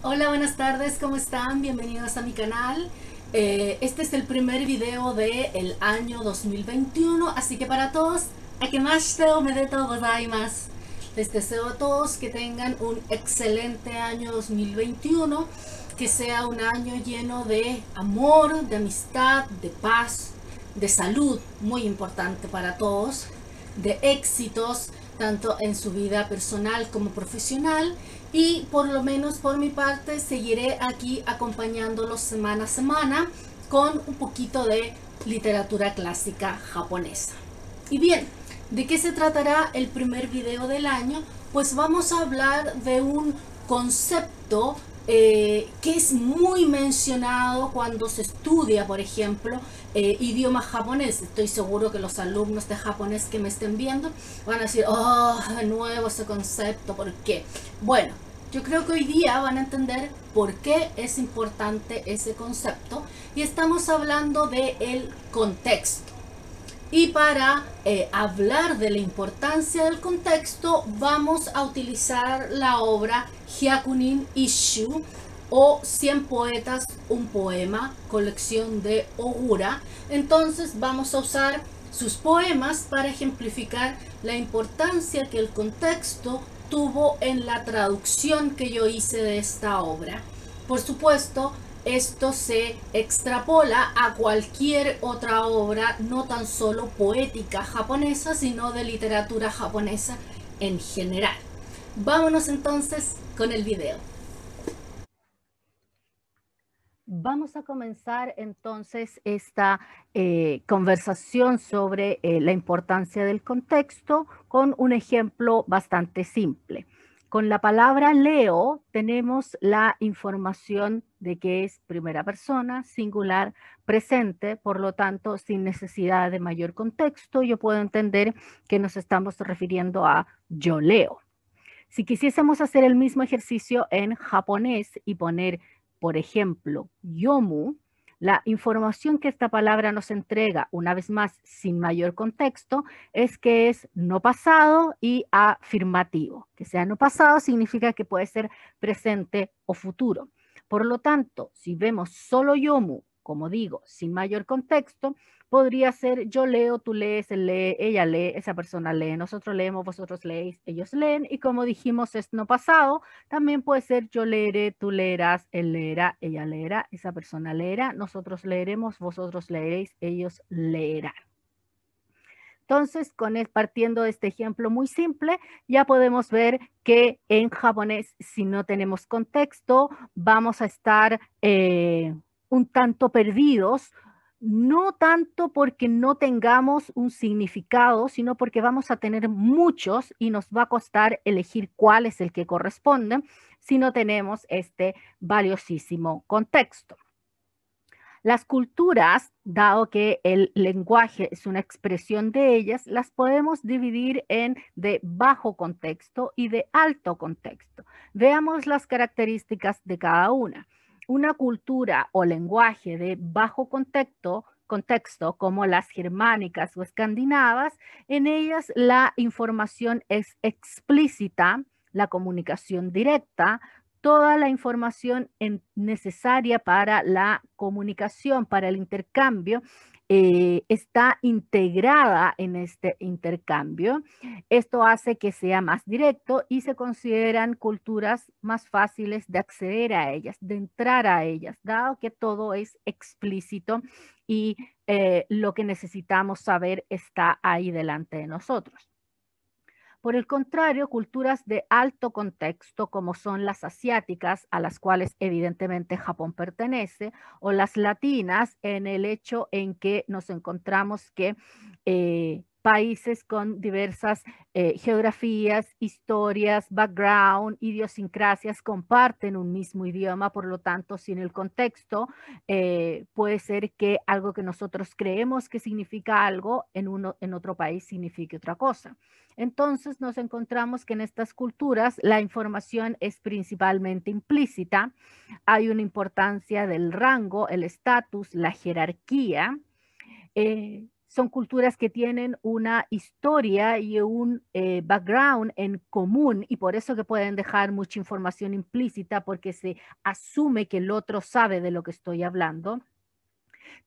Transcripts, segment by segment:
Hola, buenas tardes, ¿cómo están? Bienvenidos a mi canal. Este es el primer video del año 2021, así que para todos, akemashite omedetou gozaimasu. Les deseo a todos que tengan un excelente año 2021, que sea un año lleno de amor, de amistad, de paz, de salud, muy importante para todos, de éxitos, tanto en su vida personal como profesional, y por lo menos por mi parte seguiré aquí acompañándolos semana a semana con un poquito de literatura clásica japonesa. Y bien, ¿de qué se tratará el primer video del año? Pues vamos a hablar de un concepto que es muy mencionado cuando se estudia, por ejemplo, idioma japonés. Estoy seguro que los alumnos de japonés que me estén viendo van a decir, oh, de nuevo ese concepto, ¿por qué? Bueno, yo creo que hoy día van a entender por qué es importante ese concepto, y estamos hablando de el contexto. Y para hablar de la importancia del contexto, vamos a utilizar la obra Hyakunin Isshu, o 100 poetas, un poema, colección de Ogura. Entonces vamos a usar sus poemas para ejemplificar la importancia que el contexto tuvo en la traducción que yo hice de esta obra. Por supuesto, esto se extrapola a cualquier otra obra, no tan solo poética japonesa, sino de literatura japonesa en general. Vámonos entonces con el video. Vamos a comenzar entonces esta conversación sobre la importancia del contexto con un ejemplo bastante simple. Con la palabra leo tenemos la información de que es primera persona, singular, presente, por lo tanto, sin necesidad de mayor contexto, yo puedo entender que nos estamos refiriendo a yo leo. Si quisiésemos hacer el mismo ejercicio en japonés y poner, por ejemplo, yomu, la información que esta palabra nos entrega, una vez más sin mayor contexto, es que es no pasado y afirmativo. Que sea no pasado significa que puede ser presente o futuro. Por lo tanto, si vemos solo yomu, como digo, sin mayor contexto, podría ser yo leo, tú lees, él lee, ella lee, esa persona lee, nosotros leemos, vosotros leéis, ellos leen, y como dijimos es no pasado, también puede ser yo leeré, tú leerás, él leerá, ella leerá, esa persona leerá, nosotros leeremos, vosotros leeréis, ellos leerán. Entonces, partiendo de este ejemplo muy simple, ya podemos ver que en japonés, si no tenemos contexto, vamos a estar un tanto perdidos, no tanto porque no tengamos un significado, sino porque vamos a tener muchos y nos va a costar elegir cuál es el que corresponde si no tenemos este valiosísimo contexto. Las culturas, dado que el lenguaje es una expresión de ellas, las podemos dividir en de bajo contexto y de alto contexto. Veamos las características de cada una. Una cultura o lenguaje de bajo contexto, como las germánicas o escandinavas, en ellas la información es explícita, la comunicación directa, toda la información necesaria para la comunicación, para el intercambio, está integrada en este intercambio. Esto hace que sea más directo y se consideran culturas más fáciles de acceder a ellas, de entrar a ellas, dado que todo es explícito y lo que necesitamos saber está ahí delante de nosotros. Por el contrario, culturas de alto contexto, como son las asiáticas, a las cuales evidentemente Japón pertenece, o las latinas, en el hecho en que nos encontramos que países con diversas geografías, historias, background, idiosincrasias comparten un mismo idioma, por lo tanto, sin el contexto, puede ser que algo que nosotros creemos que significa algo, en otro país signifique otra cosa. Entonces nos encontramos que en estas culturas la información es principalmente implícita, hay una importancia del rango, el estatus, la jerarquía. son culturas que tienen una historia y un background en común y por eso que pueden dejar mucha información implícita porque se asume que el otro sabe de lo que estoy hablando.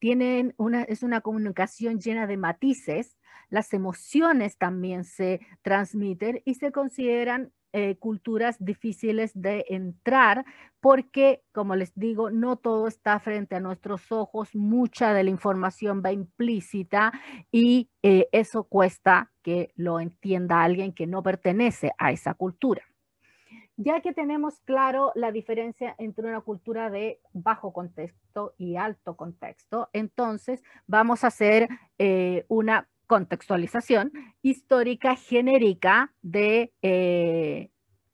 Es una comunicación llena de matices, las emociones también se transmiten y se consideran culturas difíciles de entrar porque, como les digo, no todo está frente a nuestros ojos, mucha de la información va implícita y eso cuesta que lo entienda alguien que no pertenece a esa cultura. Ya que tenemos claro la diferencia entre una cultura de bajo contexto y alto contexto, entonces vamos a hacer una contextualización histórica genérica de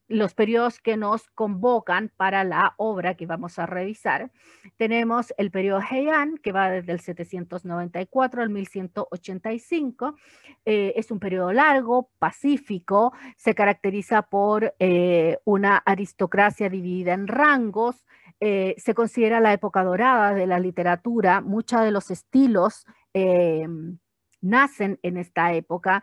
los periodos que nos convocan para la obra que vamos a revisar. Tenemos el periodo Heian, que va desde el 794 al 1185. Es un periodo largo, pacífico, se caracteriza por una aristocracia dividida en rangos, se considera la época dorada de la literatura, muchos de los estilos nacen en esta época,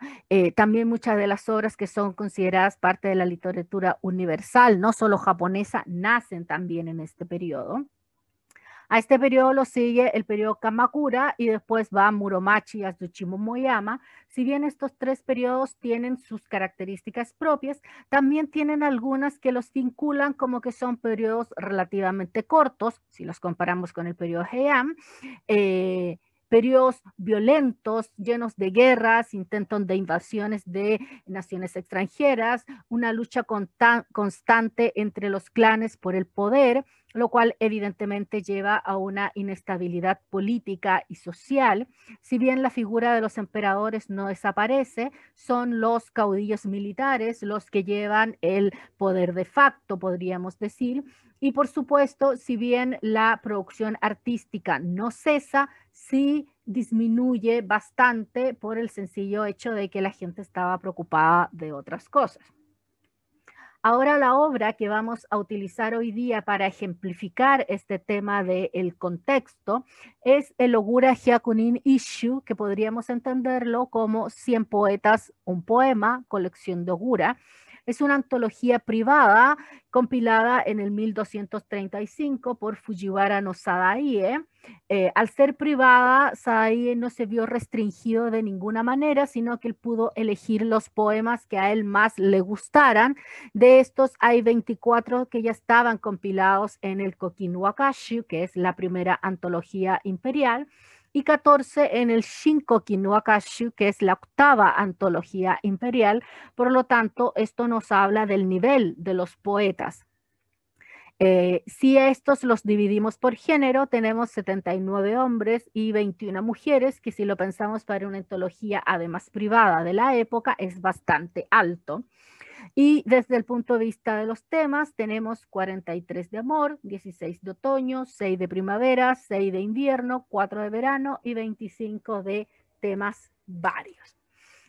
también muchas de las obras que son consideradas parte de la literatura universal, no solo japonesa, nacen también en este periodo. A este periodo lo sigue el periodo Kamakura y después va Muromachi y Yasushimo Moyama. Si bien estos tres periodos tienen sus características propias, también tienen algunas que los vinculan como que son periodos relativamente cortos, si los comparamos con el periodo Heian, periodos violentos, llenos de guerras, intentos de invasiones de naciones extranjeras, una lucha constante entre los clanes por el poder, lo cual evidentemente lleva a una inestabilidad política y social. Si bien la figura de los emperadores no desaparece, son los caudillos militares los que llevan el poder de facto, podríamos decir. Y por supuesto, si bien la producción artística no cesa, sí disminuye bastante por el sencillo hecho de que la gente estaba preocupada de otras cosas. Ahora la obra que vamos a utilizar hoy día para ejemplificar este tema del contexto es el Ogura Hyakunin Isshu, que podríamos entenderlo como 100 poetas, un poema, colección de Ogura. Es una antología privada compilada en el 1235 por Fujiwara no Sadaie. Al ser privada, Sadaie no se vio restringido de ninguna manera, sino que él pudo elegir los poemas que a él más le gustaran. De estos hay 24 que ya estaban compilados en el Kokin Wakashu, que es la primera antología imperial, y 14 en el Shinkokin Wakashu, que es la octava antología imperial. Por lo tanto, esto nos habla del nivel de los poetas. Si estos los dividimos por género, tenemos 79 hombres y 21 mujeres, que si lo pensamos para una antología además privada de la época, es bastante alto. Y desde el punto de vista de los temas, tenemos 43 de amor, 16 de otoño, 6 de primavera, 6 de invierno, 4 de verano y 25 de temas varios.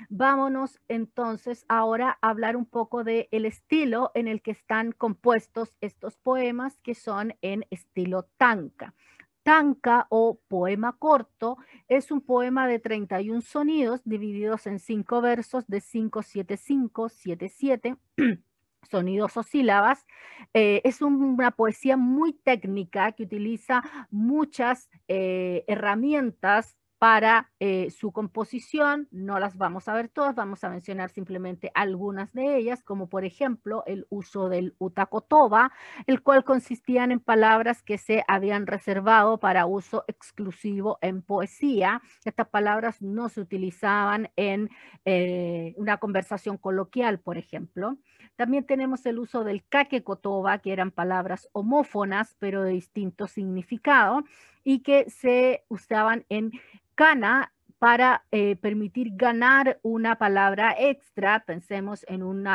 Vámonos entonces ahora a hablar un poco del estilo en el que están compuestos estos poemas, que son en estilo tanka. Tanka o poema corto es un poema de 31 sonidos divididos en 5 versos de 5, 7, 5, 7, 7 sonidos o sílabas. Es una poesía muy técnica que utiliza muchas herramientas para su composición. No las vamos a ver todas, vamos a mencionar simplemente algunas de ellas, como por ejemplo el uso del utakotoba, el cual consistían en palabras que se habían reservado para uso exclusivo en poesía. Estas palabras no se utilizaban en una conversación coloquial, por ejemplo. También tenemos el uso del kakekotoba, que eran palabras homófonas, pero de distinto significado, y que se usaban en kana para permitir ganar una palabra extra. Pensemos en un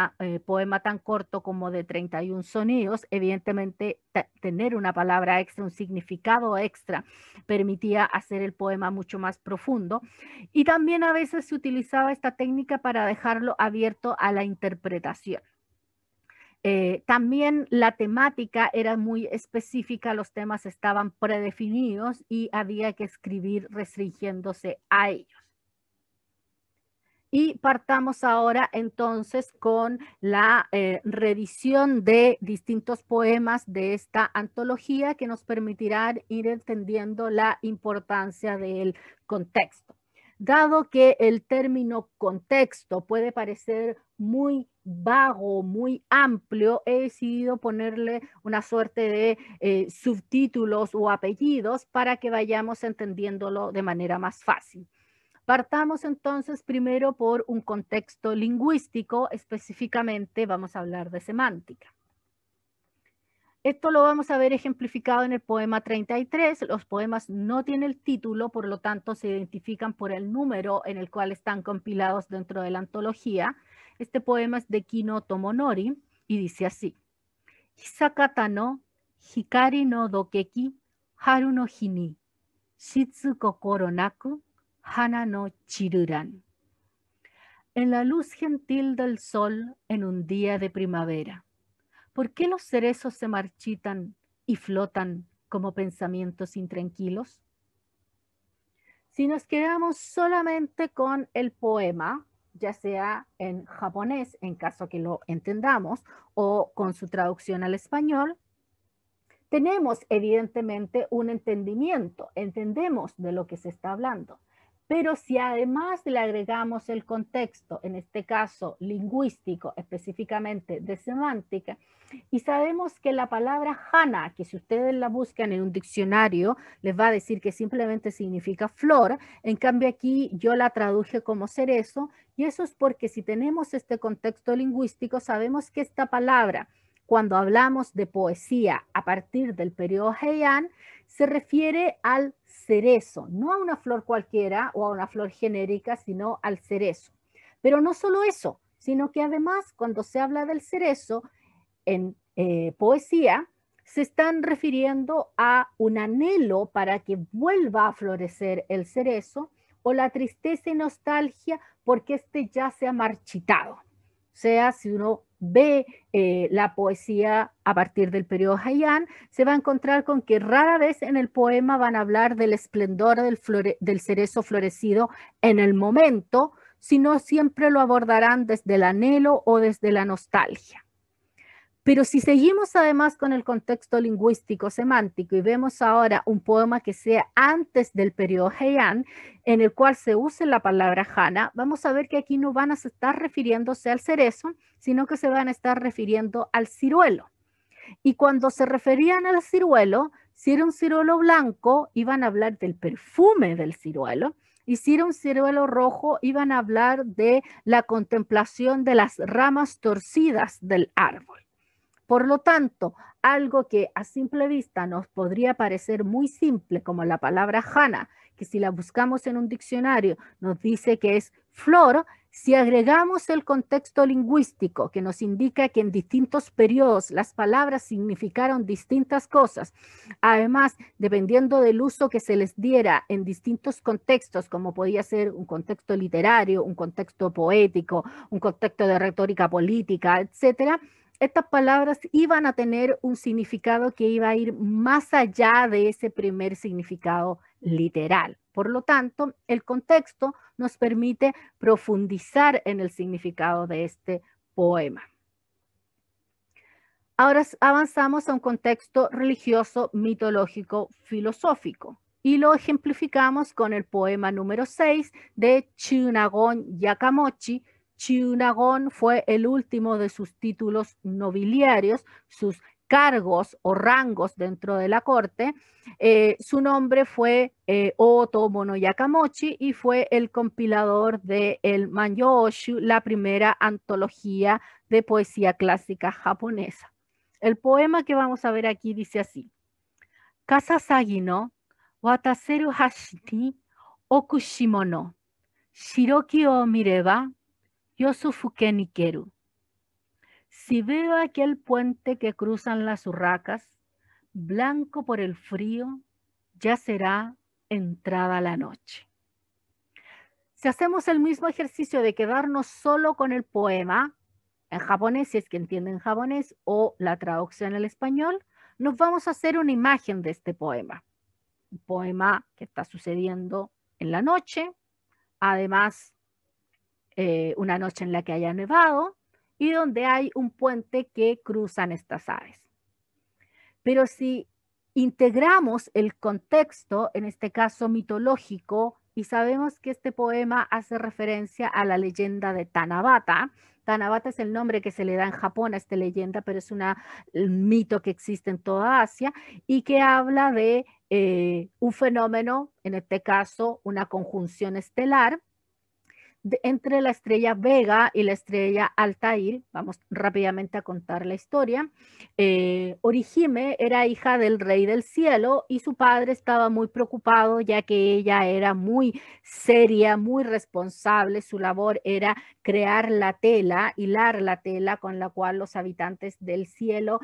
poema tan corto como de 31 sonidos. Evidentemente, tener una palabra extra, un significado extra, permitía hacer el poema mucho más profundo. Y también a veces se utilizaba esta técnica para dejarlo abierto a la interpretación. También la temática era muy específica, los temas estaban predefinidos y había que escribir restringiéndose a ellos. Y partamos ahora entonces con la revisión de distintos poemas de esta antología que nos permitirán ir entendiendo la importancia del contexto. Dado que el término contexto puede parecer muy vago, muy amplio, he decidido ponerle una suerte de subtítulos o apellidos para que vayamos entendiéndolo de manera más fácil. Partamos entonces primero por un contexto lingüístico, específicamente vamos a hablar de semántica. Esto lo vamos a ver ejemplificado en el poema 33. Los poemas no tienen el título, por lo tanto se identifican por el número en el cual están compilados dentro de la antología. Este poema es de Kino Tomonori y dice así: Hisakata no hikari no dokeki haru no hi ni shitsu kokoro naku hana no chiruran. En la luz gentil del sol en un día de primavera, ¿por qué los cerezos se marchitan y flotan como pensamientos intranquilos? Si nos quedamos solamente con el poema, ya sea en japonés, en caso que lo entendamos, o con su traducción al español, tenemos evidentemente un entendimiento, entendemos de lo que se está hablando. Pero si además le agregamos el contexto, en este caso lingüístico, específicamente de semántica, y sabemos que la palabra hana, que si ustedes la buscan en un diccionario, les va a decir que simplemente significa flor, en cambio aquí yo la traduje como cerezo, y eso es porque si tenemos este contexto lingüístico, sabemos que esta palabra, cuando hablamos de poesía a partir del periodo Heian, se refiere al cerezo, no a una flor cualquiera o a una flor genérica, sino al cerezo. Pero no solo eso, sino que además cuando se habla del cerezo en poesía, se están refiriendo a un anhelo para que vuelva a florecer el cerezo o la tristeza y nostalgia porque este ya se ha marchitado. O sea, si uno ve la poesía a partir del periodo Heian, se va a encontrar con que rara vez en el poema van a hablar del esplendor del cerezo florecido en el momento, sino siempre lo abordarán desde el anhelo o desde la nostalgia. Pero si seguimos además con el contexto lingüístico semántico y vemos ahora un poema que sea antes del periodo Heian, en el cual se use la palabra hana, vamos a ver que aquí no van a estar refiriéndose al cerezo, sino que se van a estar refiriendo al ciruelo. Y cuando se referían al ciruelo, si era un ciruelo blanco, iban a hablar del perfume del ciruelo, y si era un ciruelo rojo, iban a hablar de la contemplación de las ramas torcidas del árbol. Por lo tanto, algo que a simple vista nos podría parecer muy simple, como la palabra hana, que si la buscamos en un diccionario nos dice que es flor, si agregamos el contexto lingüístico que nos indica que en distintos periodos las palabras significaron distintas cosas, además, dependiendo del uso que se les diera en distintos contextos, como podía ser un contexto literario, un contexto poético, un contexto de retórica política, etcétera, estas palabras iban a tener un significado que iba a ir más allá de ese primer significado literal. Por lo tanto, el contexto nos permite profundizar en el significado de este poema. Ahora avanzamos a un contexto religioso, mitológico, filosófico y lo ejemplificamos con el poema número 6 de Chunagon Yakamochi. Chunagon fue el último de sus títulos nobiliarios, sus cargos o rangos dentro de la corte. Su nombre fue Oto Mono Yakamochi y fue el compilador de el Manyo-Oshu, la primera antología de poesía clásica japonesa. El poema que vamos a ver aquí dice así: Kasasagi no wataseru hashi ni okushimo no shiroki o mireba yosufuke ni keru. Si veo aquel puente que cruzan las urracas, blanco por el frío, ya será entrada la noche. Si hacemos el mismo ejercicio de quedarnos solo con el poema, en japonés, si es que entienden japonés, o la traducción al español, nos vamos a hacer una imagen de este poema. Un poema que está sucediendo en la noche, además una noche en la que haya nevado y donde hay un puente que cruzan estas aves. Pero si integramos el contexto, en este caso mitológico, y sabemos que este poema hace referencia a la leyenda de Tanabata. Tanabata es el nombre que se le da en Japón a esta leyenda, pero es un mito que existe en toda Asia y que habla de un fenómeno, en este caso una conjunción estelar, entre la estrella Vega y la estrella Altair. Vamos rápidamente a contar la historia. Orihime era hija del rey del cielo y su padre estaba muy preocupado ya que ella era muy seria, muy responsable. Su labor era crear la tela, hilar la tela con la cual los habitantes del cielo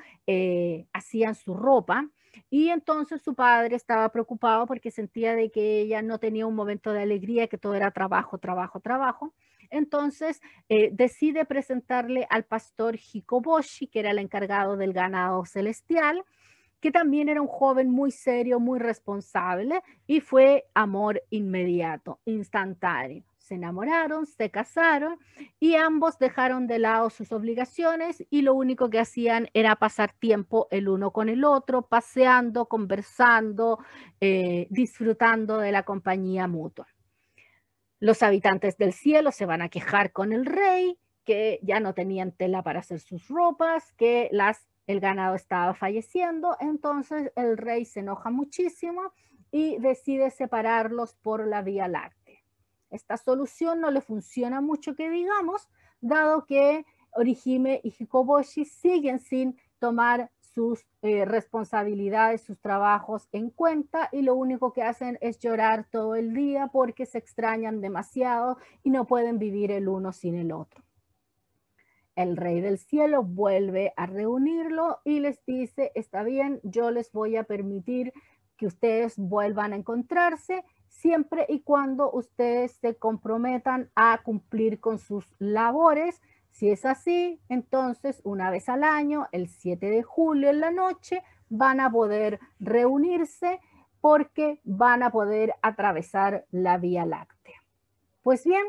hacían su ropa. Y entonces su padre estaba preocupado porque sentía de que ella no tenía un momento de alegría, que todo era trabajo, trabajo, trabajo. Entonces decide presentarle al pastor Hikoboshi, que era el encargado del ganado celestial, que también era un joven muy serio, muy responsable, y fue amor inmediato, instantáneo. Se enamoraron, se casaron y ambos dejaron de lado sus obligaciones y lo único que hacían era pasar tiempo el uno con el otro, paseando, conversando, disfrutando de la compañía mutua. Los habitantes del cielo se van a quejar con el rey, que ya no tenían tela para hacer sus ropas, que el ganado estaba falleciendo. Entonces el rey se enoja muchísimo y decide separarlos por la Vía Láctea. Esta solución no le funciona mucho, que digamos, dado que Orihime y Hikoboshi siguen sin tomar sus responsabilidades, sus trabajos en cuenta, y lo único que hacen es llorar todo el día porque se extrañan demasiado y no pueden vivir el uno sin el otro. El rey del cielo vuelve a reunirlo y les dice: está bien, yo les voy a permitir que ustedes vuelvan a encontrarse siempre y cuando ustedes se comprometan a cumplir con sus labores. Si es así, entonces una vez al año, el 7 de julio en la noche, van a poder reunirse porque van a poder atravesar la Vía Láctea. Pues bien,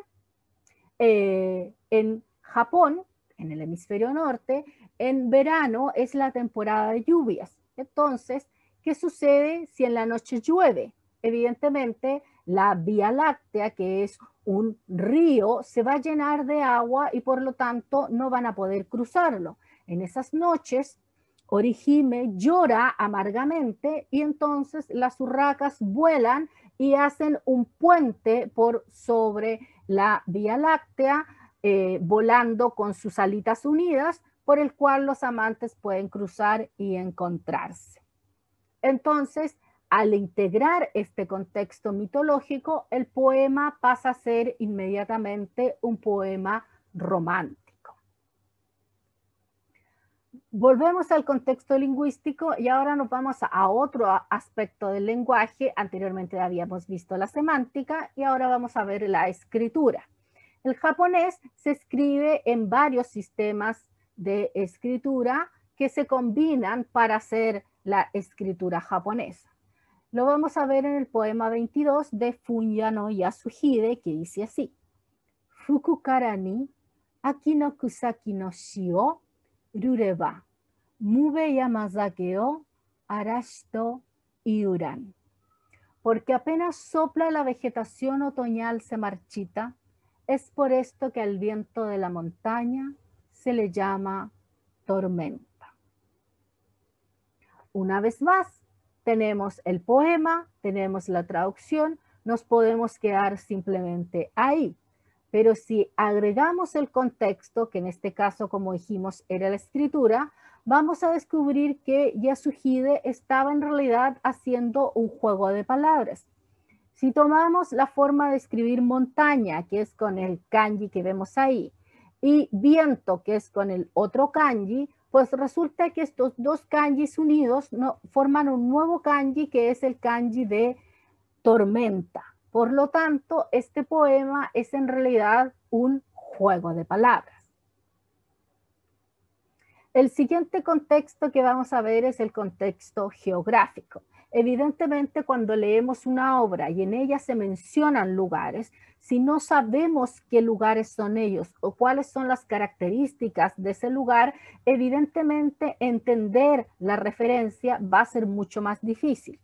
en Japón, en el hemisferio norte, en verano es la temporada de lluvias. Entonces, ¿qué sucede si en la noche llueve? Evidentemente, la Vía Láctea, que es un río, se va a llenar de agua y por lo tanto no van a poder cruzarlo. En esas noches, Orihime llora amargamente y entonces las urracas vuelan y hacen un puente por sobre la Vía Láctea, volando con sus alitas unidas, por el cual los amantes pueden cruzar y encontrarse. Entonces, al integrar este contexto mitológico, el poema pasa a ser inmediatamente un poema romántico. Volvemos al contexto lingüístico y ahora nos vamos a otro aspecto del lenguaje. Anteriormente habíamos visto la semántica y ahora vamos a ver la escritura. El japonés se escribe en varios sistemas de escritura que se combinan para hacer la escritura japonesa. Lo vamos a ver en el poema 22 de Funya no Yasuhide, que dice así: Fuku kara ni aki no kusaki no shi o rureba, mube yamazake o arashi to iuran. Porque apenas sopla la vegetación otoñal se marchita, es por esto que al viento de la montaña se le llama tormenta. Una vez más, tenemos el poema, tenemos la traducción, nos podemos quedar simplemente ahí. Pero si agregamos el contexto, que en este caso, como dijimos, era la escritura, vamos a descubrir que Yasuhide estaba en realidad haciendo un juego de palabras. Si tomamos la forma de escribir montaña, que es con el kanji que vemos ahí, y viento, que es con el otro kanji, pues resulta que estos dos kanjis unidos forman un nuevo kanji, que es el kanji de tormenta. Por lo tanto, este poema es en realidad un juego de palabras. El siguiente contexto que vamos a ver es el contexto geográfico. Evidentemente, cuando leemos una obra y en ella se mencionan lugares, si no sabemos qué lugares son ellos o cuáles son las características de ese lugar, evidentemente entender la referencia va a ser mucho más difícil.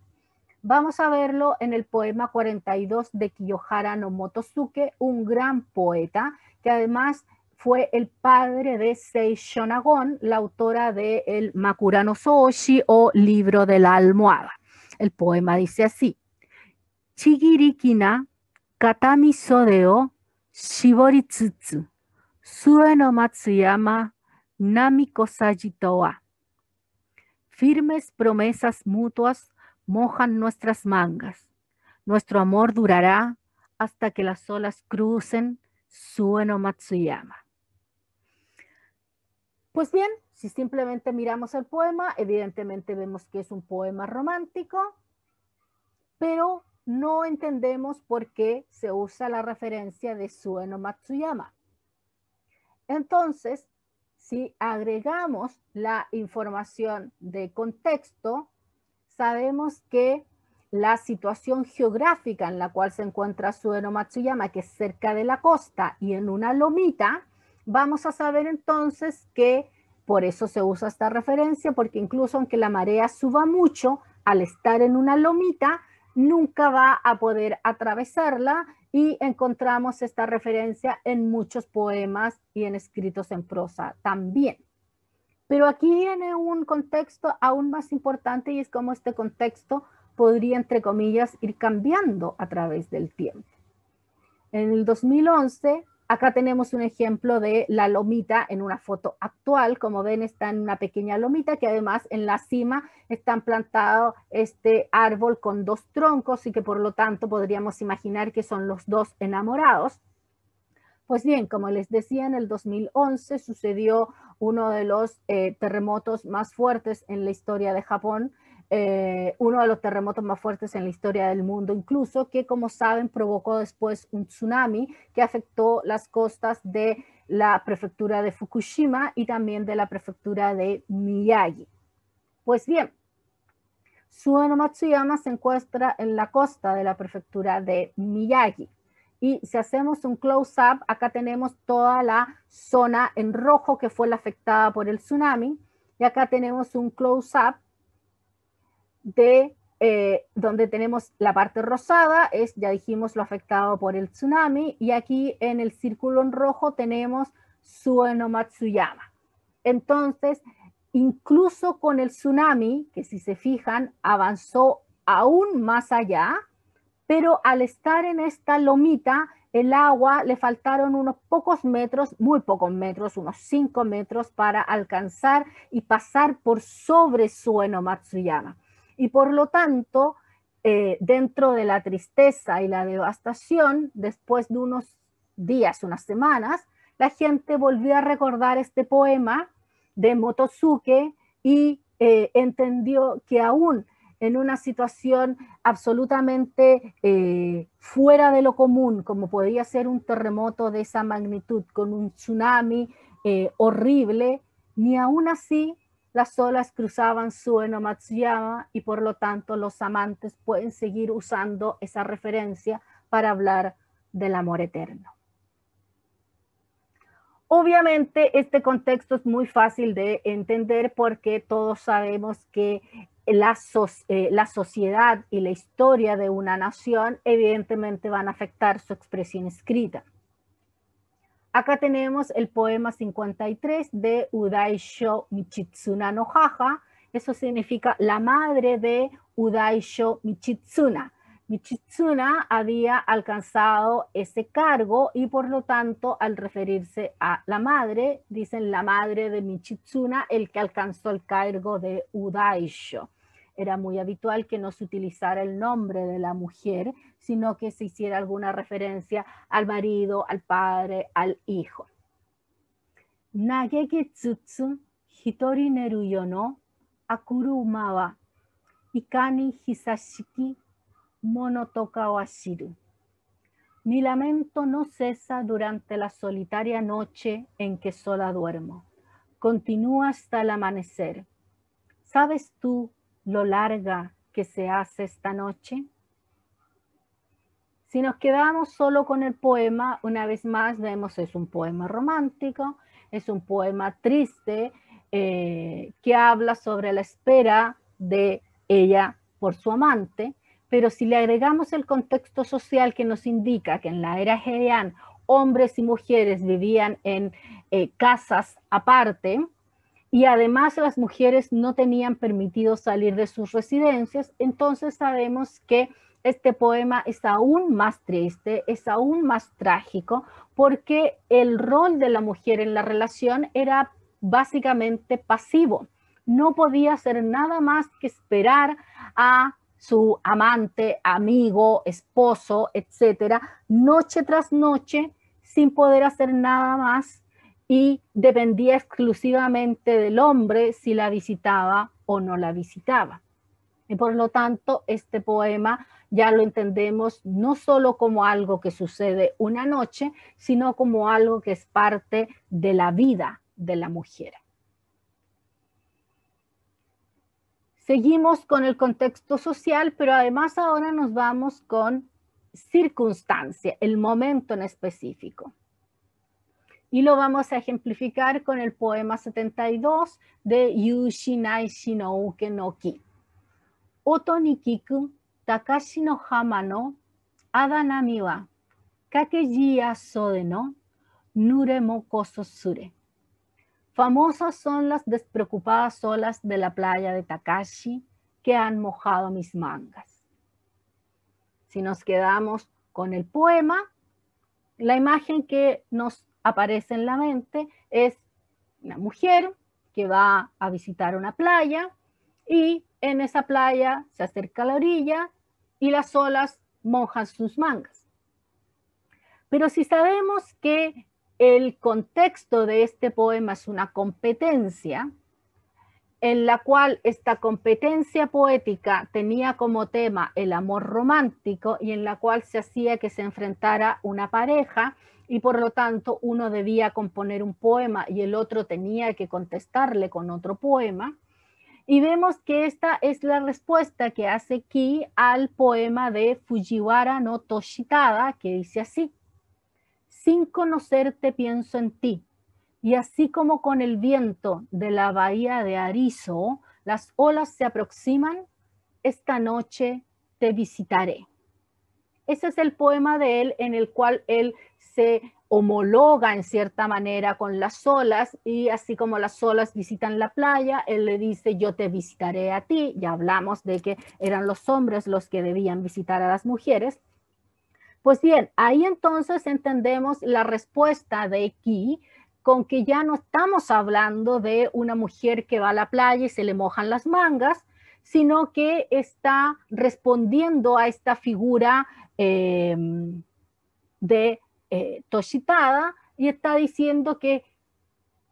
Vamos a verlo en el poema 42 de Kiyohara no Motosuke, un gran poeta que además fue el padre de Sei Shonagon, la autora de el Makura no Soushi o Libro de la Almohada. El poema dice así: Chigirikina katami sode o shiboritsutsu, sue no Matsuyama namiko sajito wa. Firmes promesas mutuas mojan nuestras mangas. Nuestro amor durará hasta que las olas crucen Sue no Matsuyama. Pues bien, si simplemente miramos el poema, evidentemente vemos que es un poema romántico, pero no entendemos por qué se usa la referencia de Sue no Matsuyama. Entonces, si agregamos la información de contexto, sabemos que la situación geográfica en la cual se encuentra Sue no Matsuyama, que es cerca de la costa y en una lomita, vamos a saber entonces que por eso se usa esta referencia, porque incluso aunque la marea suba mucho, al estar en una lomita, nunca va a poder atravesarla, y encontramos esta referencia en muchos poemas y en escritos en prosa también. Pero aquí viene un contexto aún más importante, y es cómo este contexto podría, entre comillas, ir cambiando a través del tiempo. En el 2011, acá tenemos un ejemplo de la lomita en una foto actual. Como ven, está en una pequeña lomita que además en la cima están plantados este árbol con dos troncos y que por lo tanto podríamos imaginar que son los dos enamorados. Pues bien, como les decía, en el 2011 sucedió uno de los terremotos más fuertes en la historia de Japón, uno de los terremotos más fuertes en la historia del mundo, incluso, que como saben provocó después un tsunami que afectó las costas de la prefectura de Fukushima y también de la prefectura de Miyagi. Pues bien, Sue no Matsuyama se encuentra en la costa de la prefectura de Miyagi. Y si hacemos un close-up, acá tenemos toda la zona en rojo que fue la afectada por el tsunami. Y acá tenemos un close-up de donde tenemos la parte rosada, es, ya dijimos, lo afectado por el tsunami. Y aquí en el círculo en rojo tenemos Sue no Matsuyama. Entonces, incluso con el tsunami, que si se fijan, avanzó aún más allá, pero al estar en esta lomita, el agua le faltaron unos pocos metros, muy pocos metros, unos 5 metros para alcanzar y pasar por sobre Sue no Matsuyama. Y por lo tanto, dentro de la tristeza y la devastación, después de unos días, unas semanas, la gente volvió a recordar este poema de Motosuke y entendió que aún en una situación absolutamente fuera de lo común, como podía ser un terremoto de esa magnitud, con un tsunami horrible, ni aún así las olas cruzaban Sue no Matsuyama, y por lo tanto los amantes pueden seguir usando esa referencia para hablar del amor eterno. Obviamente este contexto es muy fácil de entender porque todos sabemos que la sociedad y la historia de una nación evidentemente van a afectar su expresión escrita. Acá tenemos el poema 53 de Udaisho Michitsuna no Haha. Eso significa la madre de Udaisho Michitsuna. Michitsuna había alcanzado ese cargo y por lo tanto al referirse a la madre, dicen la madre de Michitsuna, el que alcanzó el cargo de Udaisho. Era muy habitual que no se utilizara el nombre de la mujer, sino que se hiciera alguna referencia al marido, al padre, al hijo. Nageki tsutsu hitori neru yo no akuruma wa ikani hisashiki monotoka wa shiru. Mi lamento no cesa durante la solitaria noche en que sola duermo. Continúa hasta el amanecer. ¿Sabes tú lo larga que se hace esta noche? Si nos quedamos solo con el poema, una vez más vemos es un poema romántico, es un poema triste que habla sobre la espera de ella por su amante, pero si le agregamos el contexto social que nos indica que en la era Heian hombres y mujeres vivían en casas aparte y además las mujeres no tenían permitido salir de sus residencias, entonces sabemos que este poema es aún más triste, es aún más trágico, porque el rol de la mujer en la relación era básicamente pasivo. No podía hacer nada más que esperar a su amante, amigo, esposo, etcétera, noche tras noche, sin poder hacer nada más, y dependía exclusivamente del hombre si la visitaba o no la visitaba. Y por lo tanto, este poema ya lo entendemos no solo como algo que sucede una noche, sino como algo que es parte de la vida de la mujer. Seguimos con el contexto social, pero además ahora nos vamos con circunstancia, el momento en específico. Y lo vamos a ejemplificar con el poema 72 de Yushinai Shinouke no Ki. Oto ni kiku Takashi no hama no adanami wa kakeji asode no nure mo koso sure. Famosas son las despreocupadas olas de la playa de Takashi que han mojado mis mangas. Si nos quedamos con el poema, la imagen que nos aparece en la mente es una mujer que va a visitar una playa y en esa playa se acerca a la orilla y las olas mojan sus mangas. Pero si sabemos que el contexto de este poema es una competencia, en la cual esta competencia poética tenía como tema el amor romántico y en la cual se hacía que se enfrentara una pareja y por lo tanto uno debía componer un poema y el otro tenía que contestarle con otro poema. Y vemos que esta es la respuesta que hace Ki al poema de Fujiwara no Toshitada, que dice así: sin conocerte pienso en ti, y así como con el viento de la bahía de Arizo, las olas se aproximan, esta noche te visitaré. Ese es el poema de él en el cual él se homologa en cierta manera con las olas y así como las olas visitan la playa, él le dice yo te visitaré a ti. Ya hablamos de que eran los hombres los que debían visitar a las mujeres. Pues bien, ahí entonces entendemos la respuesta de Ki con que ya no estamos hablando de una mujer que va a la playa y se le mojan las mangas, sino que está respondiendo a esta figura de Toshitada y está diciendo que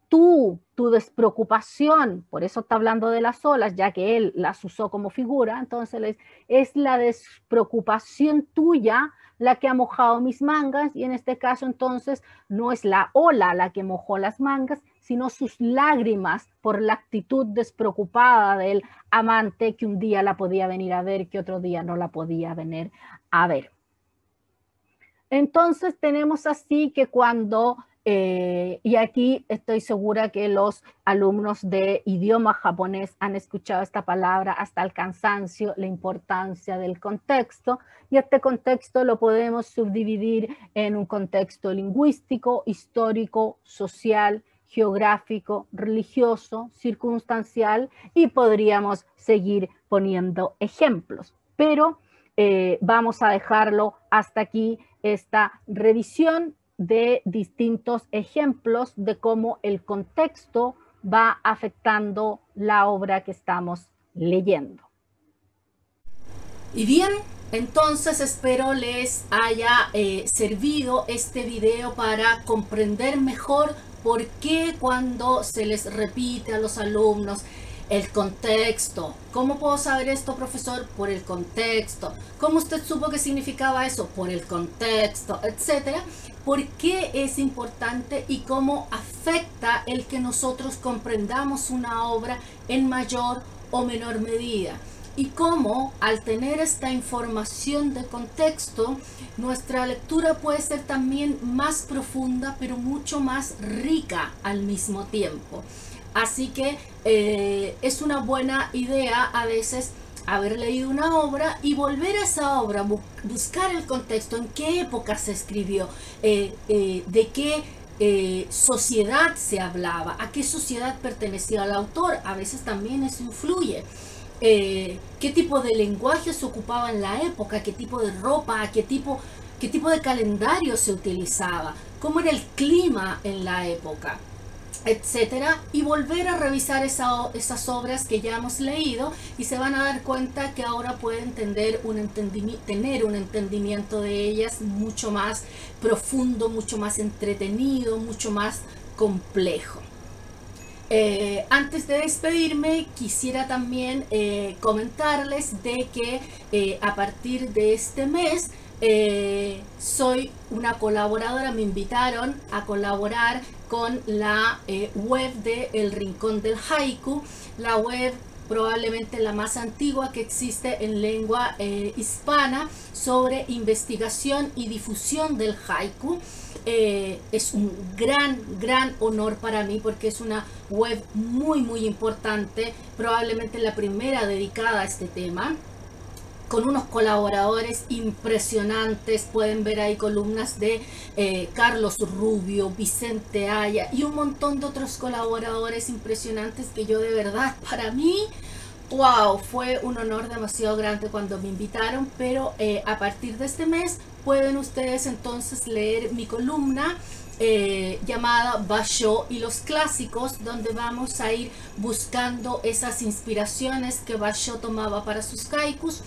tu despreocupación, por eso está hablando de las olas, ya que él las usó como figura, entonces es la despreocupación tuya la que ha mojado mis mangas y en este caso entonces no es la ola la que mojó las mangas, sino sus lágrimas por la actitud despreocupada del amante que un día la podía venir a ver, que otro día no la podía venir a ver. Entonces tenemos así que cuando, y aquí estoy segura que los alumnos de idioma japonés han escuchado esta palabra hasta el cansancio, la importancia del contexto, y este contexto lo podemos subdividir en un contexto lingüístico, histórico, social, geográfico, religioso, circunstancial, y podríamos seguir poniendo ejemplos, pero vamos a dejarlo hasta aquí esta revisión de distintos ejemplos de cómo el contexto va afectando la obra que estamos leyendo. Y bien, entonces espero les haya servido este video para comprender mejor por qué cuando se les repite a los alumnos el contexto. ¿Cómo puedo saber esto, profesor? Por el contexto. ¿Cómo usted supo qué significaba eso? Por el contexto, etcétera. ¿Por qué es importante y cómo afecta el que nosotros comprendamos una obra en mayor o menor medida? y cómo al tener esta información de contexto, nuestra lectura puede ser también más profunda, pero mucho más rica al mismo tiempo. Así que es una buena idea a veces haber leído una obra y volver a esa obra, buscar el contexto, en qué época se escribió, de qué sociedad se hablaba, a qué sociedad pertenecía el autor. A veces también eso influye. Qué tipo de lenguaje se ocupaba en la época, qué tipo de ropa, qué tipo de calendario se utilizaba, cómo era el clima en la época, etcétera, y volver a revisar esas obras que ya hemos leído, y se van a dar cuenta que ahora pueden tener un entendimiento de ellas mucho más profundo, mucho más entretenido, mucho más complejo. Antes de despedirme, quisiera también comentarles de que a partir de este mes soy una colaboradora. Me invitaron a colaborar con la web de El Rincón del Haiku, la web probablemente la más antigua que existe en lengua hispana sobre investigación y difusión del haiku. Es un gran honor para mí, porque es una web muy importante, probablemente la primera dedicada a este tema, con unos colaboradores impresionantes. Pueden ver ahí columnas de Carlos Rubio, Vicente Aya y un montón de otros colaboradores impresionantes que yo de verdad, para mí, wow, fue un honor demasiado grande cuando me invitaron. Pero a partir de este mes pueden ustedes entonces leer mi columna llamada Basho y los clásicos, donde vamos a ir buscando esas inspiraciones que Basho tomaba para sus haikus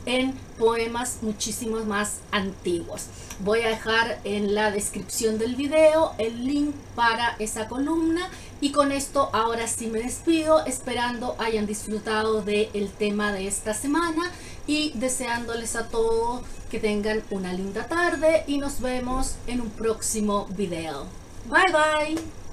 en poemas muchísimos más antiguos. Voy a dejar en la descripción del video el link para esa columna, y con esto ahora sí me despido, esperando hayan disfrutado del tema de esta semana y deseándoles a todos que tengan una linda tarde, y nos vemos en un próximo video. Bye bye.